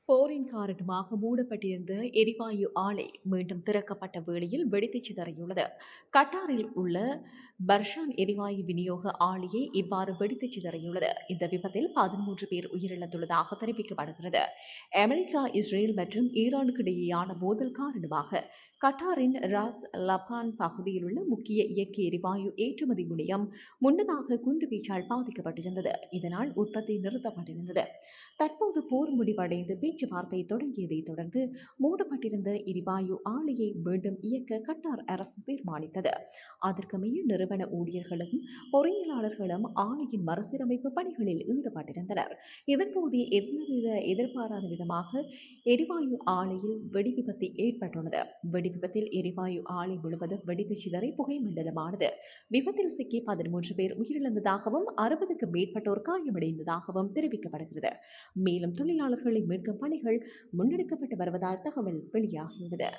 போரின் காரணமாக மூடப்பட்டிருந்த எரிவாயு ஆலை மீண்டும் திறக்கப்பட்ட வேளையில் வெடித்து சிதறியுள்ளது. கட்டாரில் உள்ள பர்ஷான் எரிவாயு விநியோக ஆலையை இவ்வாறு வெடித்து சிதறியுள்ளது. இந்த விபத்தில் 13 பேர் உயிரிழந்துள்ளதாக தெரிவிக்கப்படுகிறது. அமெரிக்கா, இஸ்ரேல் மற்றும் ஈரானுக்கு இடையேயான மோதல் காரணமாக கட்டாரின் ராஸ் லபான் பகுதியில் உள்ள முக்கிய இயற்கை எரிவாயு ஏற்றுமதி முனையம் முன்னதாக குண்டுவீச்சால் பாதிக்கப்பட்டிருந்தது. இதனால் உற்பத்தி நிறுத்தப்பட்டிருந்தது. தற்போது போர் முடிவடைந்து பேச்சுவார்த்தை தொடங்கியதை தொடர்ந்து மூடப்பட்டிருந்த எரிவாயு ஆலையை மீண்டும் இயக்க கட்டார் அரசு தீர்மானித்தது. அதற்கமைய நிறுவன ஊழியர்களும் பொறியியலாளர்களும் ஆலையின் மறுசீரமைப்பு பணிகளில் ஈடுபட்டிருந்தனர். இதன்போது எந்தவித எதிர்பாராத விதமாக எரிவாயு ஆலையில் வெடிவிபத்து ஏற்பட்டுள்ளது. வெடிவிபத்தில் எரிவாயு ஆலை முழுவதும் வெடித்து சிதறி புகை மண்டலமானது. விபத்தில் சிக்கி 13 பேர் உயிரிழந்ததாகவும் 60க்கும் மேற்பட்டோர் காயமடைந்ததாகவும் தெரிவிக்கப்படுகிறது. மேலும் தொழிலாளர்களை மீட்கும் பணிகள் முன்னெடுக்கப்பட்டு வருவதால் தகவல் வெளியாகியுள்ளது.